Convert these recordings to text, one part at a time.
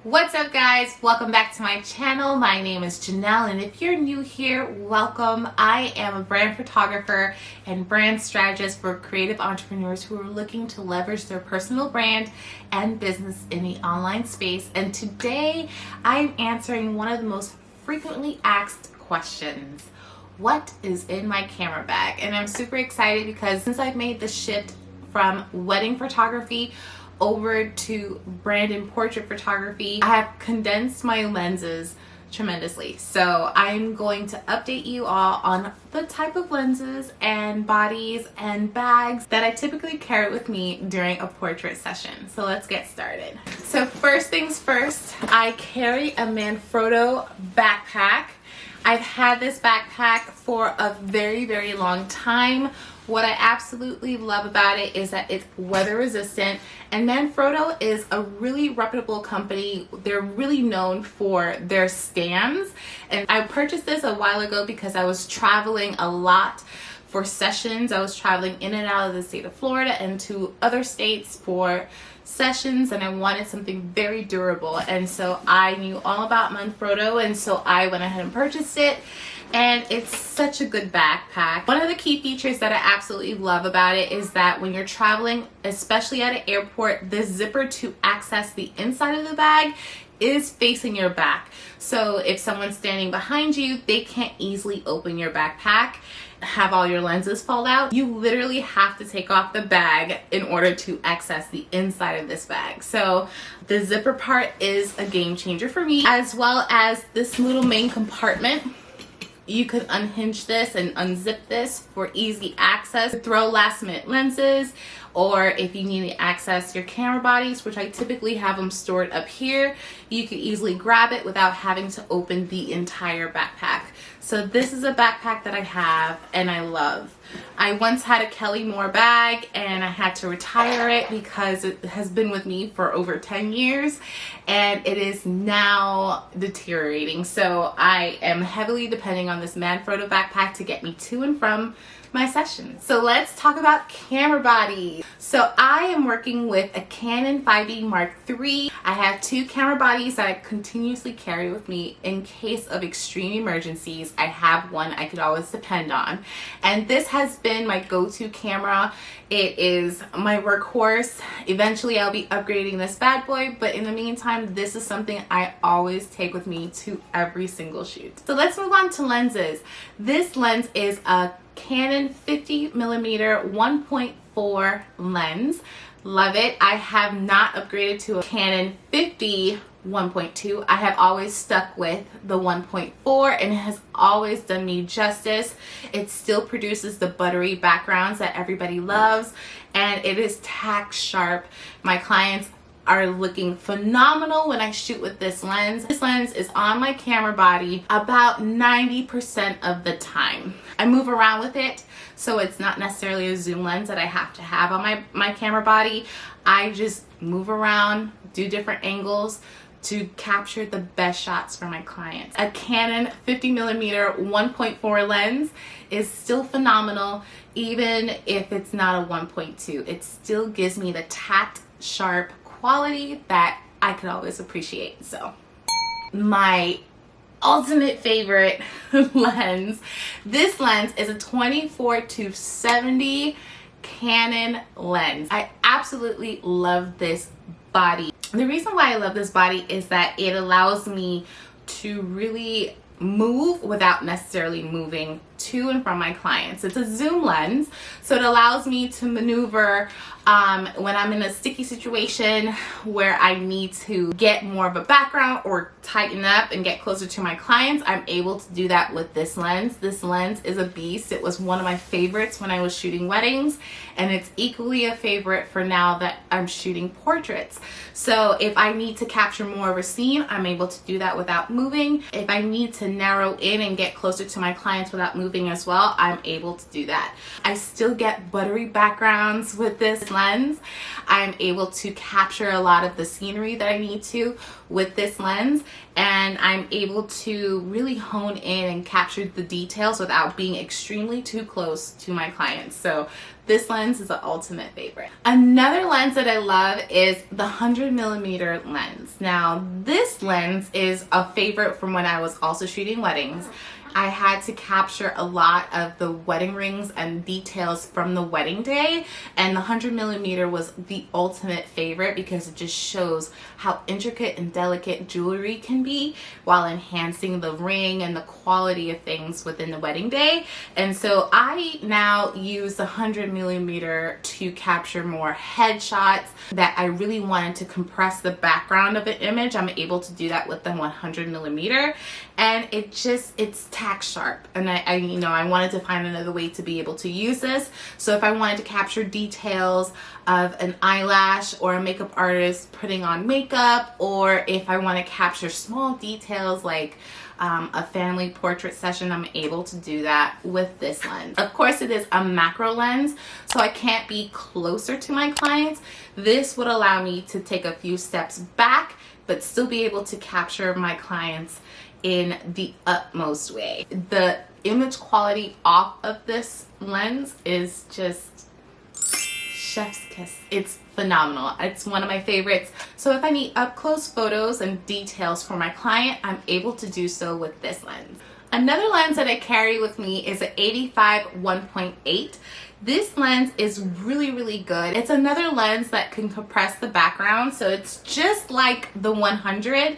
What's up, guys? Welcome back to my channel. My name is Janelle, and if you're new here, welcome. I am a brand photographer and brand strategist for creative entrepreneurs who are looking to leverage their personal brand and business in the online space. And today I'm answering one of the most frequently asked questions: what is in my camera bag? And I'm super excited because since I've made the shift from wedding photography over to brand and portrait photography, I have condensed my lenses tremendously. So I'm going to update you all on the type of lenses and bodies and bags that I typically carry with me during a portrait session. So let's get started. So first things first, I carry a Manfrotto backpack. I've had this backpack for a very long time. What I absolutely love about it is that it's weather resistant, and Manfrotto is a really reputable company. They're really known for their stands, and I purchased this a while ago because I was traveling a lot for sessions. I was traveling in and out of the state of Florida and to other states for sessions, and I wanted something very durable, and so I knew all about Manfrotto, and so I went ahead and purchased it. And it's such a good backpack. One of the key features that I absolutely love about it is that when you're traveling, especially at an airport, the zipper to access the inside of the bag is facing your back. So if someone's standing behind you, they can't easily open your backpack, have all your lenses fall out. You literally have to take off the bag in order to access the inside of this bag. So the zipper part is a game changer for me, as well as this little main compartment. You could unhinge this and unzip this for easy access. Throw last minute lenses, or if you need to access your camera bodies, which I typically have them stored up here, you could easily grab it without having to open the entire backpack. So this is a backpack that I have and I love. I once had a Kelly Moore bag and I had to retire it because it has been with me for over 10 years and it is now deteriorating. So I am heavily depending on this Manfrotto backpack to get me to and from my sessions. So let's talk about camera bodies. So I am working with a Canon 5D Mark III. I have two camera bodies that I continuously carry with me in case of extreme emergencies. I have one I could always depend on. And this has been my go-to camera. It is my workhorse. Eventually I'll be upgrading this bad boy, but in the meantime, this is something I always take with me to every single shoot. So let's move on to lenses. This lens is a Canon 50mm 1.4 lens. Love it. I have not upgraded to a Canon 50 1.2. I have always stuck with the 1.4 and it has always done me justice. It still produces the buttery backgrounds that everybody loves, and it is tack sharp. My clients are looking phenomenal when I shoot with this lens. This lens is on my camera body about 90% of the time. I move around with it, so it's not necessarily a zoom lens that I have to have on my camera body. I just move around, do different angles to capture the best shots for my clients. A Canon 50mm 1.4 lens is still phenomenal, even if it's not a 1.2. It still gives me the tack sharp quality that I could always appreciate. So my ultimate favorite lens, this lens is a 24-70 Canon lens. I absolutely love this body. The reason why I love this body is that it allows me to really move without necessarily moving to and from my clients. It's a zoom lens, so it allows me to maneuver when I'm in a sticky situation where I need to get more of a background or tighten up and get closer to my clients. I'm able to do that with this lens. This lens is a beast. It was one of my favorites when I was shooting weddings, and it's equally a favorite for now that I'm shooting portraits. So if I need to capture more of a scene, I'm able to do that without moving. If I need to narrow in and get closer to my clients without moving, moving as well, I'm able to do that. I still get buttery backgrounds with this lens. I'm able to capture a lot of the scenery that I need to with this lens, and I'm able to really hone in and capture the details without being extremely too close to my clients. So this lens is an ultimate favorite. Another lens that I love is the 100mm lens. Now this lens is a favorite from when I was also shooting weddings. I had to capture a lot of the wedding rings and details from the wedding day, and the 100mm was the ultimate favorite because it just shows how intricate and delicate jewelry can be while enhancing the ring and the quality of things within the wedding day. And so I now use the 100mm to capture more headshots that I really wanted to compress the background of an image. I'm able to do that with the 100mm, and it's tack sharp, and I wanted to find another way to be able to use this. So if I wanted to capture details of an eyelash or a makeup artist putting on makeup, or if I want to capture small details like a family portrait session, I'm able to do that with this lens. Of course, it is a macro lens, so I can't be closer to my clients. This would allow me to take a few steps back but still be able to capture my clients in the utmost way. The image quality off of this lens is just chef's kiss. It's phenomenal. It's one of my favorites. So if I need up close photos and details for my client, I'm able to do so with this lens. Another lens that I carry with me is an 85 1.8. This lens is really good. It's another lens that can compress the background, so it's just like the 100,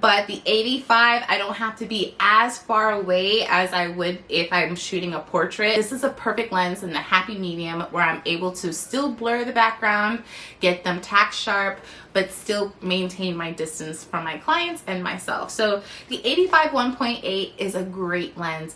but the 85, I don't have to be as far away as I would if I'm shooting a portrait. This is a perfect lens in the happy medium where I'm able to still blur the background, get them tack sharp, but still maintain my distance from my clients and myself. So the 85 1.8 is a great lens.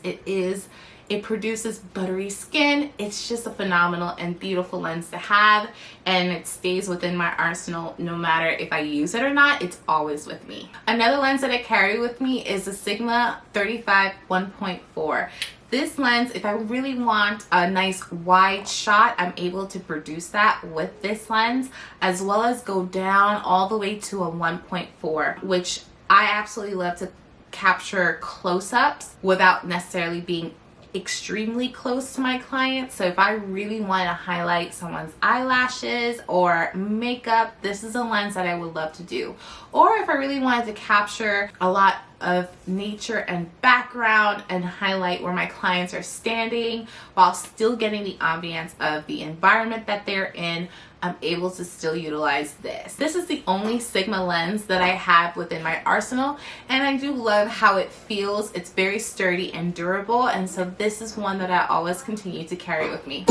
It produces buttery skin. It's just a phenomenal and beautiful lens to have, and it stays within my arsenal no matter if I use it or not. It's always with me. Another lens that I carry with me is a Sigma 35 1.4. This lens, if I really want a nice wide shot, I'm able to produce that with this lens, as well as go down all the way to a 1.4, which I absolutely love to capture close-ups without necessarily being extremely close to my client. So if I really want to highlight someone's eyelashes or makeup, this is a lens that I would love to do. Or if I really wanted to capture a lot of nature and background and highlight where my clients are standing while still getting the ambience of the environment that they're in, I'm able to still utilize this. This is the only Sigma lens that I have within my arsenal, and I do love how it feels. It's very sturdy and durable, and so this is one that I always continue to carry with me.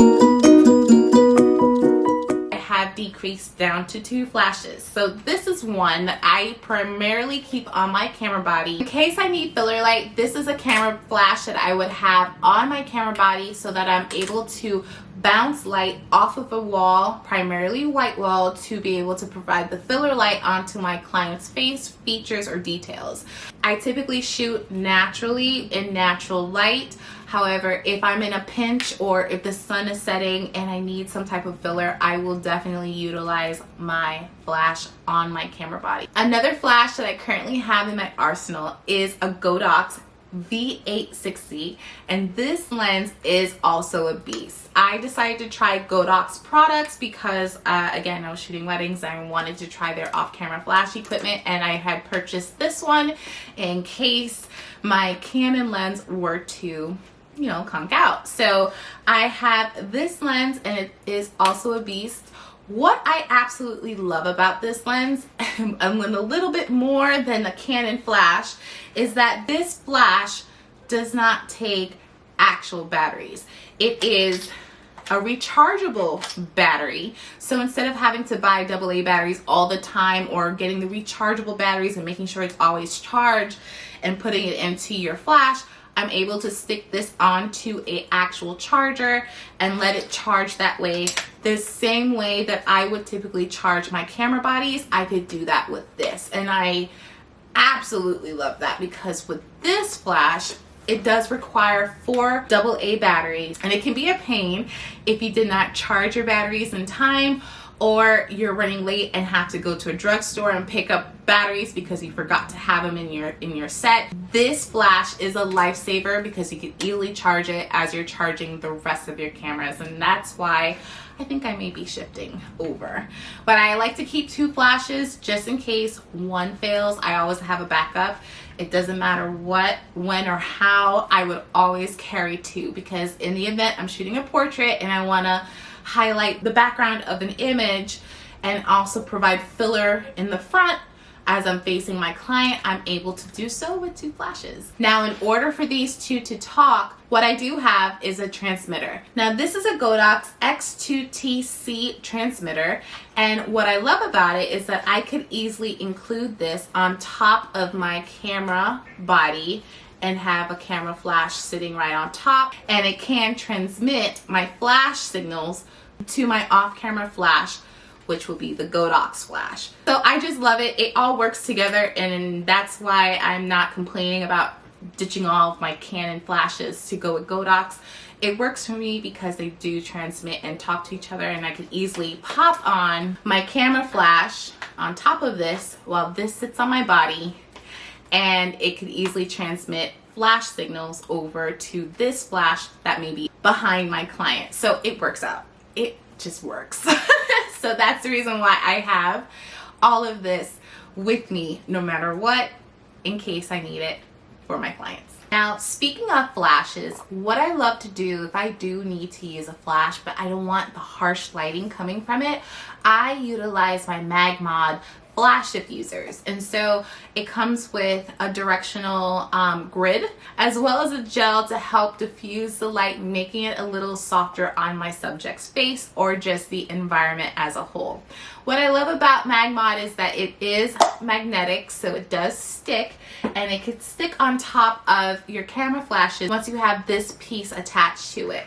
Have decreased down to 2 flashes. So this is one that I primarily keep on my camera body. In case I need filler light, this is a camera flash that I would have on my camera body so that I'm able to bounce light off of a wall, primarily white wall, to be able to provide the filler light onto my client's face, features, or details. I typically shoot naturally in natural light. However, if I'm in a pinch or if the sun is setting and I need some type of filler, I will definitely utilize my flash on my camera body. Another flash that I currently have in my arsenal is a Godox V860, and this lens is also a beast. I decided to try Godox products because again, I was shooting weddings and I wanted to try their off-camera flash equipment, and I had purchased this one in case my Canon lens were to conk out. So I have this lens, and it is also a beast. What I absolutely love about this lens, and a little bit more than the Canon flash, is that this flash does not take actual batteries. It is a rechargeable battery. So instead of having to buy AA batteries all the time, or getting the rechargeable batteries and making sure it's always charged and putting it into your flash, I'm able to stick this onto an actual charger and let it charge that way. The same way that I would typically charge my camera bodies, I could do that with this. And I absolutely love that, because with this flash, it does require 4 AA batteries, and it can be a pain if you did not charge your batteries in time, or you're running late and have to go to a drugstore and pick up batteries because you forgot to have them in your set. This flash is a lifesaver because you can easily charge it as you're charging the rest of your cameras, and that's why I think I may be shifting over. But I like to keep 2 flashes just in case one fails. I always have a backup. It doesn't matter what, when, or how, I would always carry 2, because in the event I'm shooting a portrait and I want to highlight the background of an image and also provide filler in the front as I'm facing my client, I'm able to do so with 2 flashes. Now, in order for these 2 to talk, what I do have is a transmitter. Now, this is a Godox X2TC transmitter, and what I love about it is that I could easily include this on top of my camera body and have a camera flash sitting right on top, and it can transmit my flash signals to my off-camera flash, which will be the Godox flash. So I just love it. It all works together, and that's why I'm not complaining about ditching all of my Canon flashes to go with Godox. It works for me because they do transmit and talk to each other, and I can easily pop on my camera flash on top of this while this sits on my body, and it could easily transmit flash signals over to this flash that may be behind my client. So it works out. It just works. So that's the reason why I have all of this with me no matter what, in case I need it for my clients. Now, speaking of flashes, what I love to do if I do need to use a flash but I don't want the harsh lighting coming from it, I utilize my Magmod flash diffusers. And so it comes with a directional grid as well as a gel to help diffuse the light, making it a little softer on my subject's face or just the environment as a whole. What I love about Magmod is that it is magnetic, so it does stick, and it can stick on top of your camera flashes once you have this piece attached to it.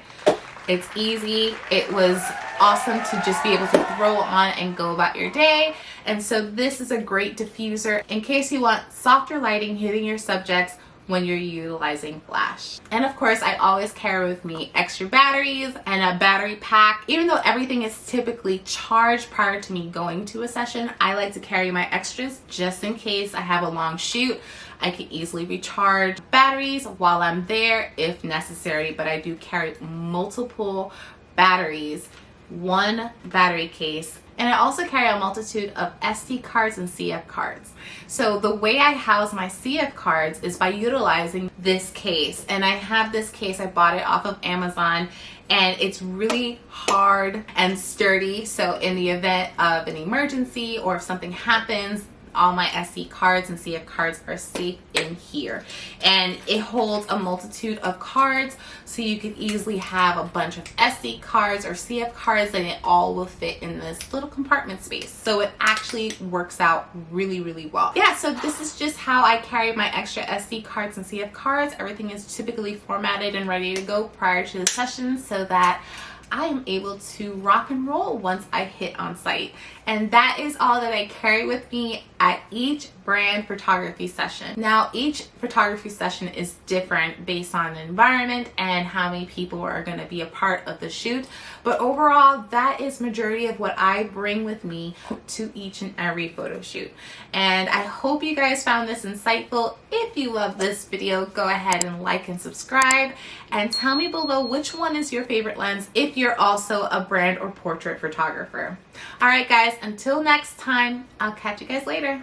It's easy. It was awesome to just be able to throw on and go about your day. And so this is a great diffuser in case you want softer lighting hitting your subjects when you're utilizing flash. And of course, I always carry with me extra batteries and a battery pack. Even though everything is typically charged prior to me going to a session, I like to carry my extras just in case I have a long shoot. I can easily recharge batteries while I'm there if necessary, but I do carry multiple batteries, 1 battery case, and I also carry a multitude of SD cards and CF cards. So the way I house my CF cards is by utilizing this case, and I have this case, I bought it off of Amazon, and it's really hard and sturdy, so in the event of an emergency or if something happens, all my SD cards and CF cards are safe in here, and it holds a multitude of cards, so you could easily have a bunch of SD cards or CF cards and it all will fit in this little compartment space. So it actually works out really, really well. Yeah, so this is just how I carry my extra SD cards and CF cards. Everything is typically formatted and ready to go prior to the session so that I am able to rock and roll once I hit on site. And that is all that I carry with me at each brand photography session. Now, each photography session is different based on the environment and how many people are going to be a part of the shoot. But overall, that is majority of what I bring with me to each and every photo shoot. And I hope you guys found this insightful. If you love this video, go ahead and like and subscribe. And tell me below which one is your favorite lens if you're also a brand or portrait photographer. All right, guys, until next time, I'll catch you guys later.